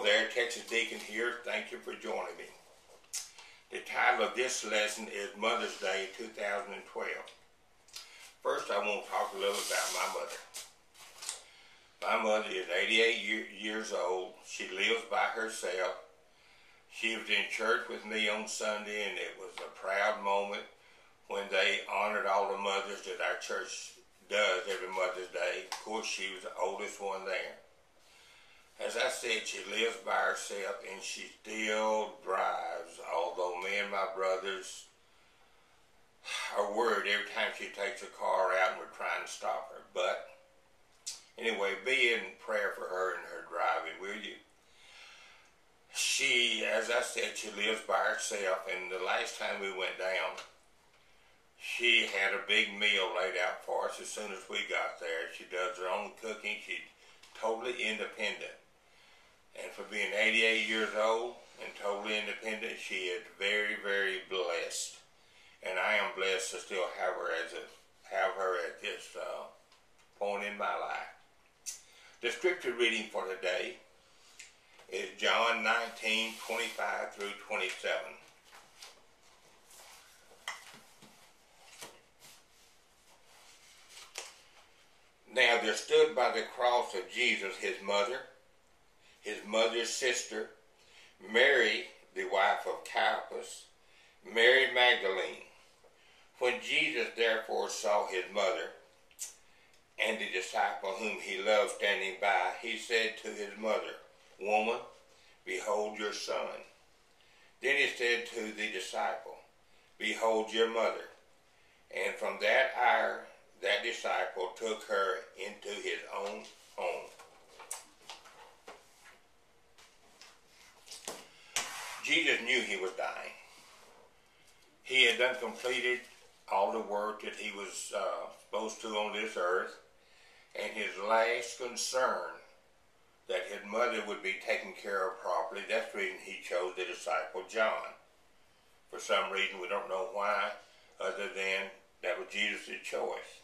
there, Texas Deacon here. Thank you for joining me. The title of this lesson is Mother's Day 2012. First, I want to talk a little about my mother. My mother is 88 years old. She lives by herself. She was in church with me on Sunday, and it was a proud moment when they honored all the mothers that our church does every Mother's Day. Of course, she was the oldest one there. As I said, she lives by herself, and she still drives, although me and my brothers are worried every time she takes a car out and we're trying to stop her. But anyway, be in prayer for her and her driving, will you? She, as I said, she lives by herself, and the last time we went down, she had a big meal laid out for us as soon as we got there. She does her own cooking. She's totally independent. And for being 88 years old and totally independent, she is very, very blessed. And I am blessed to still have her at this point in my life. The scripture reading for today is John 19:25 through 27. Now there stood by the cross of Jesus his mother's sister, Mary, the wife of Caiaphas, Mary Magdalene. When Jesus therefore saw his mother and the disciple whom he loved standing by, he said to his mother, Woman, behold your son. Then he said to the disciple, Behold your mother. And from that hour, that disciple took her into his own home. Jesus knew he was dying. He had done completed all the work that he was supposed to on this earth, and his last concern that his mother would be taken care of properly. That's the reason he chose the disciple John. For some reason, we don't know why, other than that was Jesus' choice.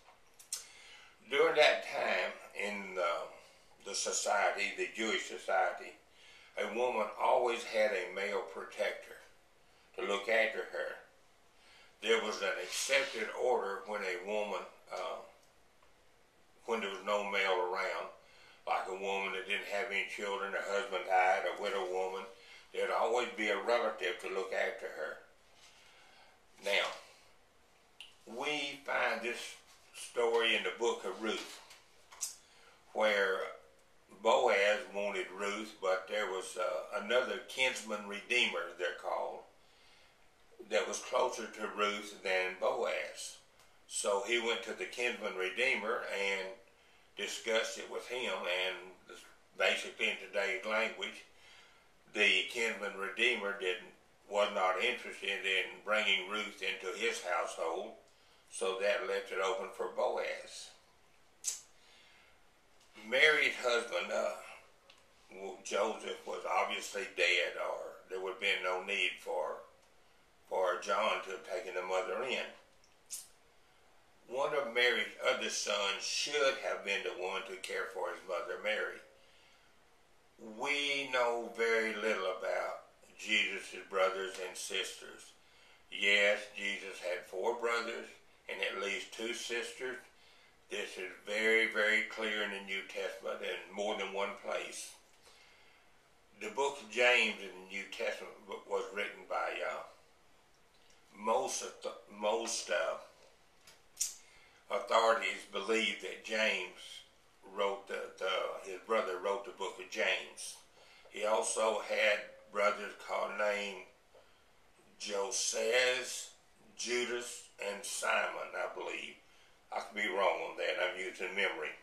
During that time in the society, the Jewish society, a woman always had a male protector to look after her. There was an accepted order when a woman, when there was no male around, like a woman that didn't have any children, her husband died, a widow woman, there'd always be a relative to look after her. Now, we find this story in the book of Ruth, where Boaz wanted Ruth, but there was another kinsman redeemer, they're called, that was closer to Ruth than Boaz. So he went to the kinsman redeemer and discussed it with him, and basically in today's language, the kinsman redeemer was not interested in bringing Ruth into his household, so that left it open for Boaz. Mary's husband, Joseph, was obviously dead, or there would have been no need for John to have taken the mother in. One of Mary's other sons should have been the one to care for his mother, Mary. We know very little about Jesus' brothers and sisters. Yes, Jesus had 4 brothers and at least 2 sisters. This is very, very clear in the New Testament in more than one place. The book of James in the New Testament was written by most authorities believe that James wrote his brother wrote the book of James. He also had brothers named Joseph, Judas, and Simon, I believe. I could be wrong on that. I'm using memory.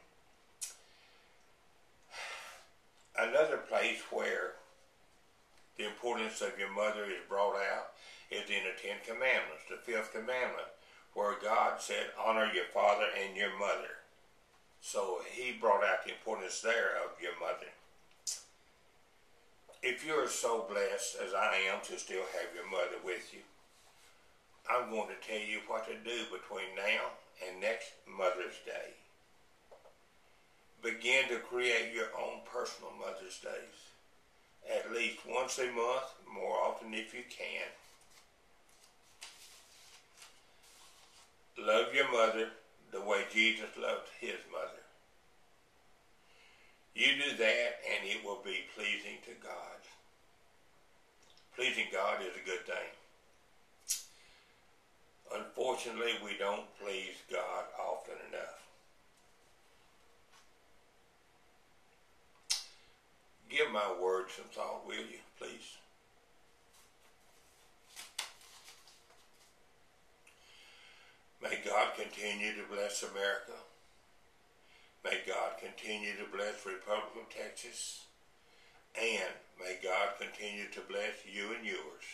Another place where the importance of your mother is brought out is in the 10 Commandments, the 5th commandment, where God said, honor your father and your mother. So he brought out the importance there of your mother. If you're so blessed as I am to still have your mother with you, I'm going to tell you what to do between now and next Mother's Day. Begin to create your own personal Mother's Days. at least once a month, more often if you can. Love your mother the way Jesus loved his mother. You do that and it will be pleasing to God. Pleasing God is a good thing. Unfortunately, we don't please God often enough. Give my words some thought, will you, please? May God continue to bless America. May God continue to bless the Republic of Texas. And may God continue to bless you and yours.